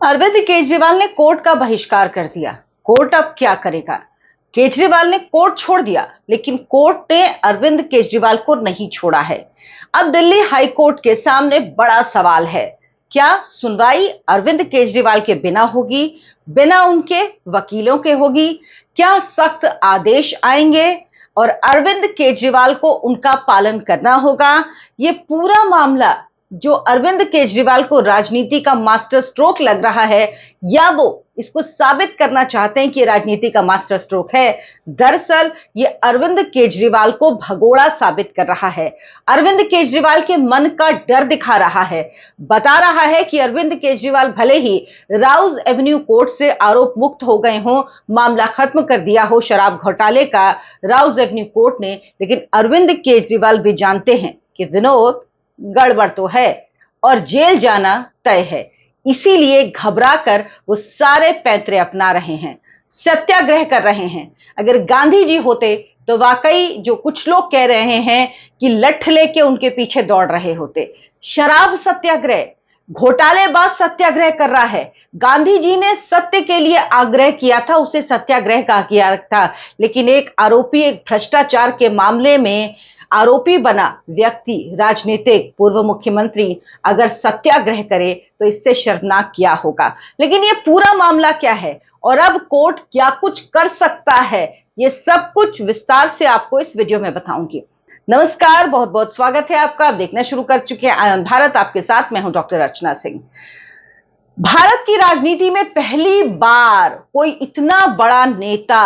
अरविंद केजरीवाल ने कोर्ट का बहिष्कार कर दिया। कोर्ट अब क्या करेगा? केजरीवाल ने कोर्ट छोड़ दिया, लेकिन कोर्ट ने अरविंद केजरीवाल को नहीं छोड़ा है। अब दिल्ली हाई कोर्ट के सामने बड़ा सवाल है। क्या सुनवाई अरविंद केजरीवाल के बिना होगी, बिना उनके वकीलों के होगी? क्या सख्त आदेश आएंगे और अरविंद केजरीवाल को उनका पालन करना होगा? ये पूरा मामला जो अरविंद केजरीवाल को राजनीति का मास्टर स्ट्रोक लग रहा है, या वो इसको साबित करना चाहते हैं कि राजनीति का मास्टर स्ट्रोक है, दरअसल ये अरविंद केजरीवाल को भगोड़ा साबित कर रहा है। अरविंद केजरीवाल के मन का डर दिखा रहा है। बता रहा है कि अरविंद केजरीवाल भले ही राउज एवेन्यू कोर्ट से आरोप मुक्त हो गए हों, मामला खत्म कर दिया हो शराब घोटाले का राउज एवेन्यू कोर्ट ने, लेकिन अरविंद केजरीवाल भी जानते हैं कि विनोद गड़बड़ तो है और जेल जाना तय है। इसीलिए घबराकर वो सारे पैंतरे अपना रहे हैं, सत्याग्रह कर रहे हैं। अगर गांधी जी होते तो वाकई जो कुछ लोग कह रहे हैं कि लठ लेके उनके पीछे दौड़ रहे होते। शराब सत्याग्रह, घोटालेबाज सत्याग्रह कर रहा है। गांधी जी ने सत्य के लिए आग्रह किया था, उसे सत्याग्रह कहा गया था, लेकिन एक आरोपी, एक भ्रष्टाचार के मामले में आरोपी बना व्यक्ति, राजनीतिक पूर्व मुख्यमंत्री अगर सत्याग्रह करे तो इससे शर्मनाक क्या होगा। लेकिन ये पूरा मामला क्या है और अब कोर्ट क्या कुछ कर सकता है, ये सब कुछ विस्तार से आपको इस वीडियो में बताऊंगी। नमस्कार, बहुत बहुत स्वागत है आपका। आप देखना शुरू कर चुके हैं आयन भारत, आपके साथ मैं हूं डॉक्टर अर्चना सिंह। भारत की राजनीति में पहली बार कोई इतना बड़ा नेता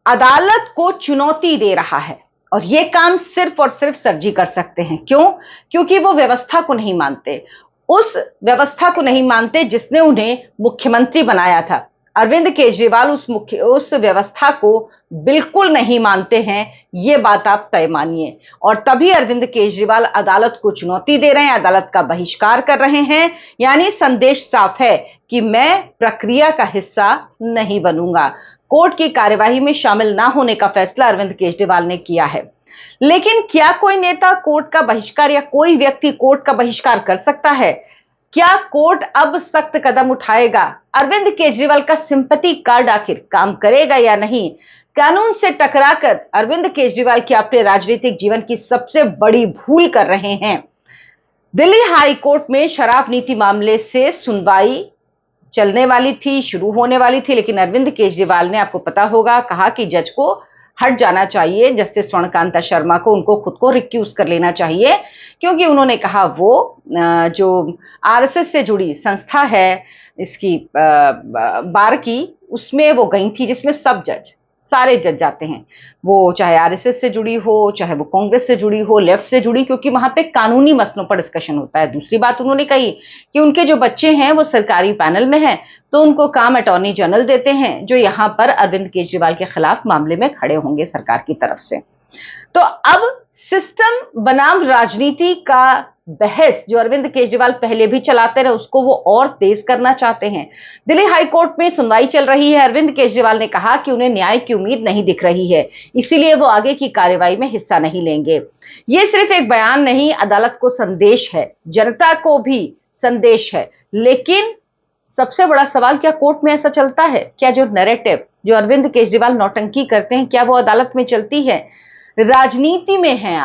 अदालत को चुनौती दे रहा है, और यह काम सिर्फ और सिर्फ सर जी कर सकते हैं। क्यों? क्योंकि वो व्यवस्था को नहीं मानते, उस व्यवस्था को नहीं मानते जिसने उन्हें मुख्यमंत्री बनाया था। अरविंद केजरीवाल उस व्यवस्था को बिल्कुल नहीं मानते हैं, ये बात आप तय मानिए। और तभी अरविंद केजरीवाल अदालत को चुनौती दे रहे हैं, अदालत का बहिष्कार कर रहे हैं। यानी संदेश साफ है कि मैं प्रक्रिया का हिस्सा नहीं बनूंगा। कोर्ट की कार्यवाही में शामिल ना होने का फैसला अरविंद केजरीवाल ने किया है। लेकिन क्या कोई नेता कोर्ट का बहिष्कार या कोई व्यक्ति कोर्ट का बहिष्कार कर सकता है? क्या कोर्ट अब सख्त कदम उठाएगा? अरविंद केजरीवाल का सिंपैथी कार्ड आखिर काम करेगा या नहीं? कानून से टकराकर अरविंद केजरीवाल की अपने राजनीतिक जीवन की सबसे बड़ी भूल कर रहे हैं। दिल्ली हाई कोर्ट में शराब नीति मामले से सुनवाई चलने वाली थी, शुरू होने वाली थी, लेकिन अरविंद केजरीवाल ने, आपको पता होगा, कहा कि जज को हट जाना चाहिए, जस्टिस स्वर्णकांता शर्मा को, उनको खुद को रिक्यूज कर लेना चाहिए, क्योंकि उन्होंने कहा वो जो आरएसएस से जुड़ी संस्था है इसकी बार की, उसमें वो गई थी, जिसमें सब जज, सारे जज जाते हैं, वो चाहे आरएसएस से जुड़ी हो, चाहे वो कांग्रेस से जुड़ी हो, लेफ्ट से जुड़ी, क्योंकि वहां पे कानूनी मसलों पर डिस्कशन होता है। दूसरी बात उन्होंने कही कि उनके जो बच्चे हैं वो सरकारी पैनल में हैं, तो उनको काम अटॉर्नी जनरल देते हैं, जो यहां पर अरविंद केजरीवाल के खिलाफ मामले में खड़े होंगे सरकार की तरफ से। तो अब सिस्टम बनाम राजनीति का बहस जो अरविंद केजरीवाल पहले भी चलाते रहे, उसको वो और तेज करना चाहते हैं। दिल्ली हाई कोर्ट में सुनवाई चल रही है। अरविंद केजरीवाल ने कहा कि उन्हें न्याय की उम्मीद नहीं दिख रही है, इसीलिए वो आगे की कार्रवाई में हिस्सा नहीं लेंगे। ये सिर्फ एक बयान नहीं, अदालत को संदेश है, जनता को भी संदेश है। लेकिन सबसे बड़ा सवाल, क्या कोर्ट में ऐसा चलता है? क्या जो नैरेटिव जो अरविंद केजरीवाल नौटंकी करते हैं, क्या वो अदालत में चलती है? राजनीति में हैं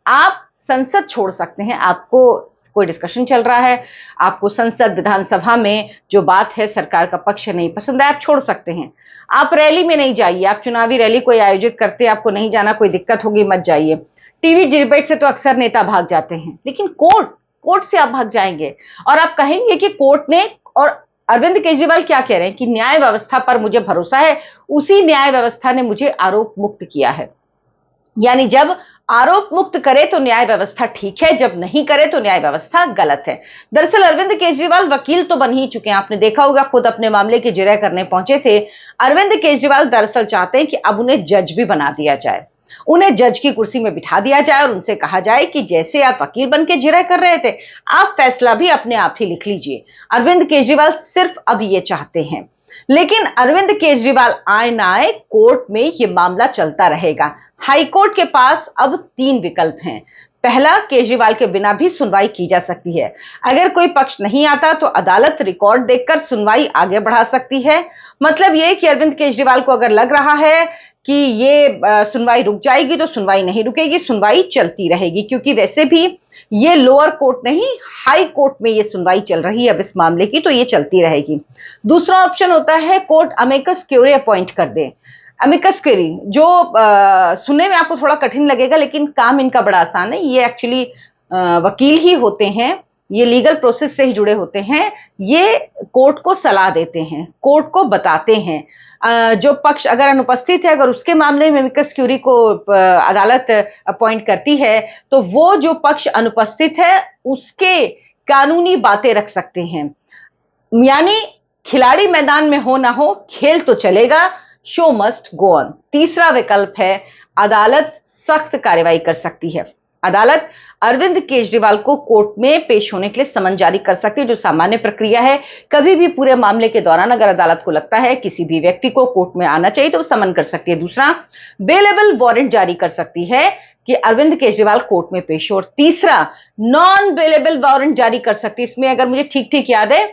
आप संसद छोड़ सकते हैं, आपको कोई डिस्कशन चल रहा है, आपको संसद विधानसभा में जो बात है, सरकार का पक्ष नहीं पसंद है, आप छोड़ सकते हैं। आप रैली में नहीं जाइए, आप चुनावी रैली कोई आयोजित करते हैं, आपको नहीं जाना, कोई दिक्कत होगी, मत जाइए। टीवी डिबेट से तो अक्सर नेता भाग जाते हैं, लेकिन कोर्ट से आप भाग जाएंगे और आप कहेंगे कि कोर्ट ने, और अरविंद केजरीवाल क्या कह रहे हैं कि न्याय व्यवस्था पर मुझे भरोसा है, उसी न्याय व्यवस्था ने मुझे आरोप मुक्त किया है। यानी जब आरोप मुक्त करे तो न्याय व्यवस्था ठीक है, जब नहीं करे तो न्याय व्यवस्था गलत है। दरअसल अरविंद केजरीवाल वकील तो बन ही चुके हैं, आपने देखा होगा, खुद अपने मामले की जिरह करने पहुंचे थे। अरविंद केजरीवाल दरअसल चाहते हैं कि अब उन्हें जज भी बना दिया जाए, उन्हें जज की कुर्सी में बिठा दिया जाए और उनसे कहा जाए कि जैसे आप वकील बन के जिरह कर रहे थे, आप फैसला भी अपने आप ही लिख लीजिए। अरविंद केजरीवाल सिर्फ अब ये चाहते हैं। लेकिन अरविंद केजरीवाल आए ना आए, कोर्ट में यह मामला चलता रहेगा। हाईकोर्ट के पास अब 3 विकल्प हैं। पहला, केजरीवाल के बिना भी सुनवाई की जा सकती है। अगर कोई पक्ष नहीं आता तो अदालत रिकॉर्ड देखकर सुनवाई आगे बढ़ा सकती है। मतलब यह कि अरविंद केजरीवाल को अगर लग रहा है कि ये सुनवाई रुक जाएगी तो सुनवाई नहीं रुकेगी, सुनवाई चलती रहेगी, क्योंकि वैसे भी ये लोअर कोर्ट नहीं, हाई कोर्ट में ये सुनवाई चल रही है अब इस मामले की, तो ये चलती रहेगी। दूसरा ऑप्शन होता है कोर्ट अमिकस क्यूरी अपॉइंट कर दे। अमिकस क्यूरी जो सुनने में आपको थोड़ा कठिन लगेगा, लेकिन काम इनका बड़ा आसान है। ये एक्चुअली वकील ही होते हैं, ये लीगल प्रोसेस से ही जुड़े होते हैं। ये कोर्ट को सलाह देते हैं, कोर्ट को बताते हैं। जो पक्ष अगर अनुपस्थित है, अगर उसके मामले में अमिकस क्यूरी को अदालत अपॉइंट करती है, तो वो जो पक्ष अनुपस्थित है उसके कानूनी बातें रख सकते हैं। यानी खिलाड़ी मैदान में हो ना हो, खेल तो चलेगा, शो मस्ट गो ऑन। तीसरा विकल्प है अदालत सख्त कार्रवाई कर सकती है। अदालत अरविंद केजरीवाल को कोर्ट में पेश होने के लिए समन जारी कर सकती है, जो सामान्य प्रक्रिया है। कभी भी पूरे मामले के दौरान अगर अदालत को लगता है किसी भी व्यक्ति को कोर्ट में आना चाहिए तो वो समन कर सकती है। दूसरा, बेलेबल वारंट जारी कर सकती है कि अरविंद केजरीवाल कोर्ट में पेश हो। और तीसरा, नॉन बेलेबल वारंट जारी कर सकती है। इसमें अगर मुझे ठीक ठीक याद है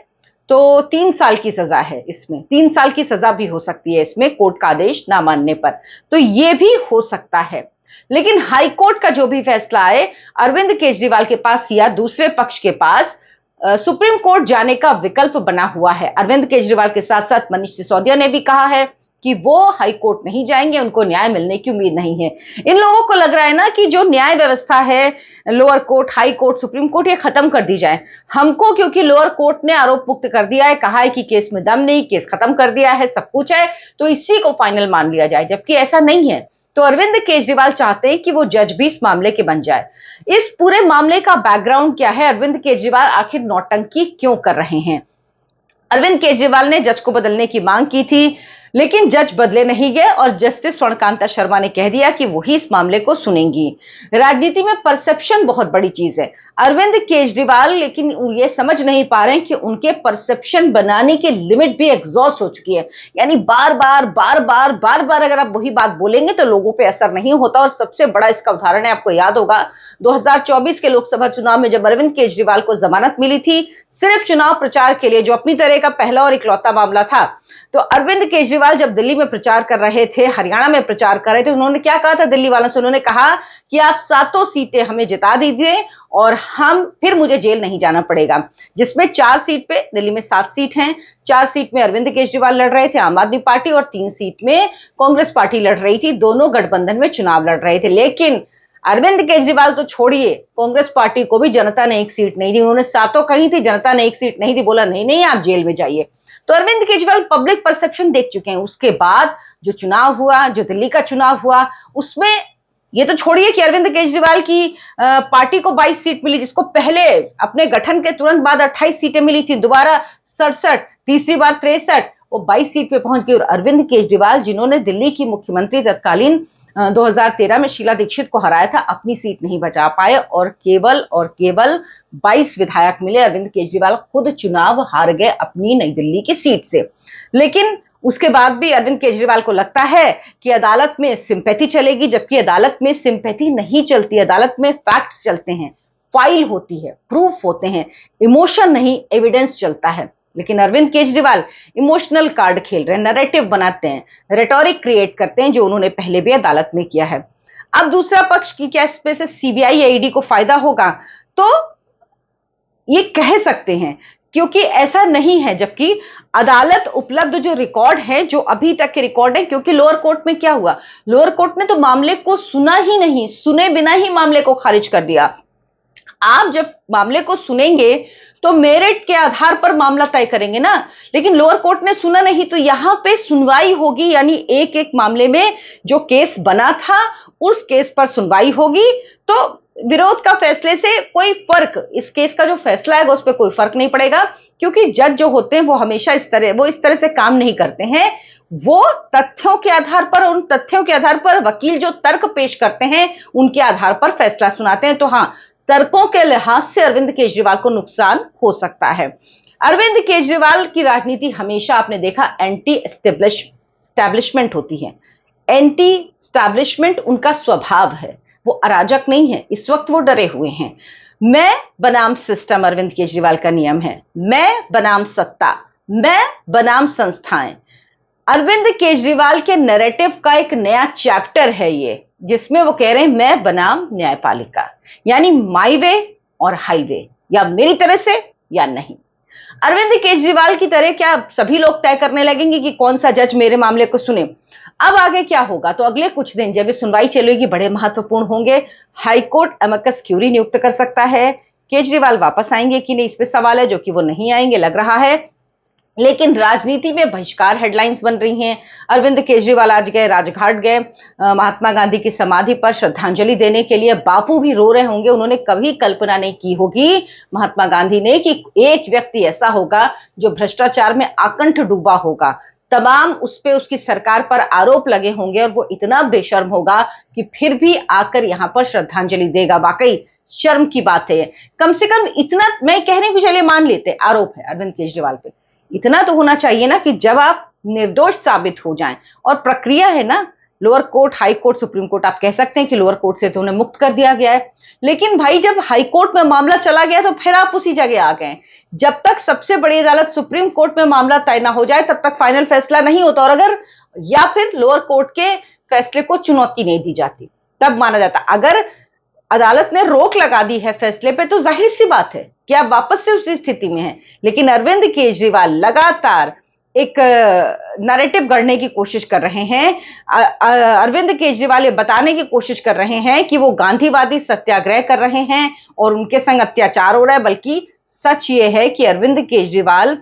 तो 3 साल की सजा है, इसमें 3 साल की सजा भी हो सकती है इसमें, कोर्ट का आदेश ना मानने पर, तो यह भी हो सकता है। लेकिन हाईकोर्ट का जो भी फैसला आए, अरविंद केजरीवाल के पास या दूसरे पक्ष के पास सुप्रीम कोर्ट जाने का विकल्प बना हुआ है। अरविंद केजरीवाल के साथ साथ मनीष सिसोदिया ने भी कहा है कि वो हाई कोर्ट नहीं जाएंगे, उनको न्याय मिलने की उम्मीद नहीं है। इन लोगों को लग रहा है ना कि जो न्याय व्यवस्था है, lower court, high court, supreme court, ये खत्म कर दी जाए। हमको क्योंकि लोअर कोर्ट ने आरोप मुक्त कर दिया है, कहा है कि केस में दम नहीं, केस खत्म कर दिया है, सब कुछ है, तो इसी को फाइनल मान लिया जाए, जबकि ऐसा नहीं है। तो अरविंद केजरीवाल चाहते हैं कि वो जज भी इस मामले के बन जाए। इस पूरे मामले का बैकग्राउंड क्या है? अरविंद केजरीवाल आखिर नौटंकी क्यों कर रहे हैं? अरविंद केजरीवाल ने जज को बदलने की मांग की थी, लेकिन जज बदले नहीं गए और जस्टिस स्वर्णकांता शर्मा ने कह दिया कि वही इस मामले को सुनेंगी। राजनीति में परसेप्शन बहुत बड़ी चीज है। अरविंद केजरीवाल लेकिन ये समझ नहीं पा रहे हैं कि उनके परसेप्शन बनाने की लिमिट भी एग्जॉस्ट हो चुकी है। यानी बार बार अगर आप वही बात बोलेंगे तो लोगों पे असर नहीं होता। और सबसे बड़ा इसका उदाहरण है, आपको याद होगा 2024 के लोकसभा चुनाव में जब अरविंद केजरीवाल को जमानत मिली थी सिर्फ चुनाव प्रचार के लिए, जो अपनी तरह का पहला और इकलौता मामला था, तो अरविंद केजरीवाल जब दिल्ली में प्रचार कर रहे थे, हरियाणा में प्रचार कर रहे थे, उन्होंने क्या कहा था दिल्ली वालों से? उन्होंने कहा कि आप 7 सीटें हमें जिता दीजिए और फिर मुझे जेल नहीं जाना पड़ेगा। जिसमें 4 सीट पे, दिल्ली में 7 सीट हैं, 4 सीट में अरविंद केजरीवाल लड़ रहे थे, आम आदमी पार्टी, और 3 सीट में कांग्रेस पार्टी लड़ रही थी। दोनों गठबंधन में चुनाव लड़ रहे थे। लेकिन अरविंद केजरीवाल तो छोड़िए, कांग्रेस पार्टी को भी जनता ने 1 सीट नहीं दी। उन्होंने 7 कही थी, जनता ने 1 सीट नहीं दी, बोला नहीं नहीं आप जेल में जाइए। तो अरविंद केजरीवाल पब्लिक परसेप्शन देख चुके हैं। उसके बाद जो चुनाव हुआ, जो दिल्ली का चुनाव हुआ, उसमें ये तो छोड़िए कि अरविंद केजरीवाल की पार्टी को 22 सीट मिली, जिसको पहले अपने गठन के तुरंत बाद 28 सीटें मिली थी, दोबारा 67, तीसरी बार 63, वो 22 सीट पे पहुंच गई। और अरविंद केजरीवाल जिन्होंने दिल्ली की मुख्यमंत्री तत्कालीन 2013 में शीला दीक्षित को हराया था, अपनी सीट नहीं बचा पाए और केवल 22 विधायक मिले। अरविंद केजरीवाल खुद चुनाव हार गए अपनी नई दिल्ली की सीट से। लेकिन उसके बाद भी अरविंद केजरीवाल को लगता है कि अदालत में सिंपैथी चलेगी, जबकि अदालत में सिंपैथी नहीं चलती। अदालत में फैक्ट्स चलते हैं, फाइल होती है, प्रूफ होते हैं, इमोशन नहीं, एविडेंस चलता है। लेकिन अरविंद केजरीवाल इमोशनल कार्ड खेल रहे हैं, नैरेटिव बनाते हैं, रेटोरिक क्रिएट करते हैं, जो उन्होंने पहले भी अदालत में किया है। अब दूसरा पक्ष की क्या इसमें से सीबीआई या ईडी को फायदा होगा? तो ये कह सकते हैं, क्योंकि ऐसा नहीं है। जबकि अदालत उपलब्ध जो रिकॉर्ड है, जो अभी तक के रिकॉर्ड है, क्योंकि लोअर कोर्ट में क्या हुआ, लोअर कोर्ट ने तो मामले को सुना ही नहीं, सुने बिना ही मामले को खारिज कर दिया। आप जब मामले को सुनेंगे तो मेरिट के आधार पर मामला तय करेंगे ना, लेकिन लोअर कोर्ट ने सुना नहीं, तो यहां पे सुनवाई होगी। यानी एक एक मामले में जो केस बना था उस केस पर सुनवाई होगी। तो विरोध का फैसले से कोई फर्क, इस केस का जो फैसला है उस पर कोई फर्क नहीं पड़ेगा, क्योंकि जज जो होते हैं वो हमेशा इस तरह से काम नहीं करते हैं। वो तथ्यों के आधार पर, उन तथ्यों के आधार पर वकील जो तर्क पेश करते हैं उनके आधार पर फैसला सुनाते हैं। तो हाँ, तर्कों के लिहाज से अरविंद केजरीवाल को नुकसान हो सकता है। अरविंद केजरीवाल की राजनीति हमेशा आपने देखा एंटी एस्टेब्लिशमेंट होती है। एंटी एस्टैब्लिशमेंट उनका स्वभाव है, वो अराजक नहीं है। इस वक्त वो डरे हुए हैं। मैं बनाम सिस्टम अरविंद केजरीवाल का नियम है, मैं बनाम सत्ता, मैं बनाम संस्थाएं। अरविंद केजरीवाल के नैरेटिव का एक नया चैप्टर है ये, जिसमें वो कह रहे हैं मैं बनाम न्यायपालिका, यानी माई वे और हाईवे, या मेरी तरह से या नहीं। अरविंद केजरीवाल की तरह क्या सभी लोग तय करने लगेंगे कि कौन सा जज मेरे मामले को सुने? अब आगे क्या होगा? तो अगले कुछ दिन जब ये सुनवाई चलेगी बड़े महत्वपूर्ण होंगे। हाईकोर्ट अमिकस क्यूरी नियुक्त कर सकता है। केजरीवाल वापस आएंगे कि नहीं, इस पे सवाल है, जो कि वो नहीं आएंगे लग रहा है। लेकिन राजनीति में बहिष्कार हेडलाइंस बन रही हैं। अरविंद केजरीवाल आज गए, राजघाट गए, महात्मा गांधी की समाधि पर श्रद्धांजलि देने के लिए। बापू भी रो रहे होंगे। उन्होंने कभी कल्पना नहीं की होगी महात्मा गांधी ने कि एक व्यक्ति ऐसा होगा जो भ्रष्टाचार में आकंठ डूबा होगा। तमाम उस पे उसकी सरकार पर आरोप लगे होंगे और वो इतना बेशर्म होगा कि फिर भी आकर यहां पर श्रद्धांजलि देगा। वाकई शर्म की बात है। कम से कम इतना, मैं कहने को चलिए मान लेते आरोप है अरविंद केजरीवाल पे, इतना तो होना चाहिए ना कि जब आप निर्दोष साबित हो जाएं, और प्रक्रिया है ना, lower court, high court, supreme court, आप कह सकते हैं कि लोअर कोर्ट से तो उन्हें मुक्त कर दिया गया है, लेकिन भाई जब हाई कोर्ट में मामला चला गया तो फिर आप उसी जगह आ गए। जब तक सबसे बड़ी अदालत सुप्रीम कोर्ट में मामला तय ना हो जाए तब तक फाइनल फैसला नहीं होता, और अगर या फिर लोअर कोर्ट के फैसले को चुनौती नहीं दी जाती तब माना जाता। अगर अदालत ने रोक लगा दी है फैसले पे तो जाहिर सी बात है कि आप वापस से उसी स्थिति में हैं। लेकिन अरविंद केजरीवाल लगातार एक नैरेटिव गढ़ने की कोशिश कर रहे हैं। अरविंद केजरीवाल ये बताने की कोशिश कर रहे हैं कि वो गांधीवादी सत्याग्रह कर रहे हैं और उनके संग अत्याचार हो रहा है, बल्कि सच ये है कि अरविंद केजरीवाल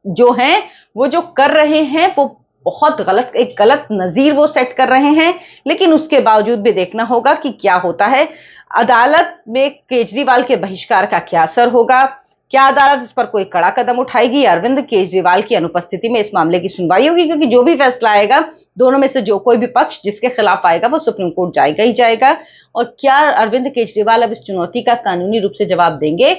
जो हैं वो जो कर रहे हैं वो बहुत गलत, एक गलत नजीर वो सेट कर रहे हैं। लेकिन उसके बावजूद भी देखना होगा कि क्या होता है। अदालत में केजरीवाल के बहिष्कार का क्या असर होगा? क्या अदालत इस पर कोई कड़ा कदम उठाएगी? अरविंद केजरीवाल की अनुपस्थिति में इस मामले की सुनवाई होगी, क्योंकि जो भी फैसला आएगा दोनों में से जो कोई भी पक्ष जिसके खिलाफ आएगा वो सुप्रीम कोर्ट जाएगा ही जाएगा। और क्या अरविंद केजरीवाल अब इस चुनौती का कानूनी रूप से जवाब देंगे?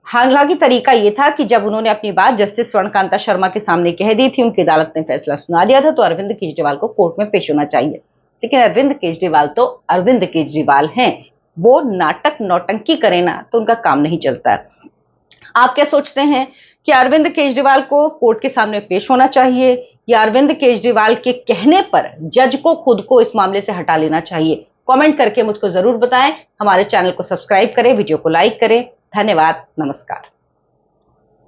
हालांकि तरीका यह था कि जब उन्होंने अपनी बात जस्टिस स्वर्णकांता शर्मा के सामने कह दी थी, उनकी अदालत ने फैसला सुना दिया था, तो अरविंद केजरीवाल को कोर्ट में पेश होना चाहिए। लेकिन अरविंद केजरीवाल तो अरविंद केजरीवाल हैं, वो नाटक नौटंकी करें ना तो उनका काम नहीं चलता है। आप क्या सोचते हैं कि अरविंद केजरीवाल को कोर्ट के सामने पेश होना चाहिए, या अरविंद केजरीवाल के कहने पर जज को खुद को इस मामले से हटा लेना चाहिए? कमेंट करके मुझको जरूर बताएं। हमारे चैनल को सब्सक्राइब करें, वीडियो को लाइक करें। धन्यवाद, नमस्कार।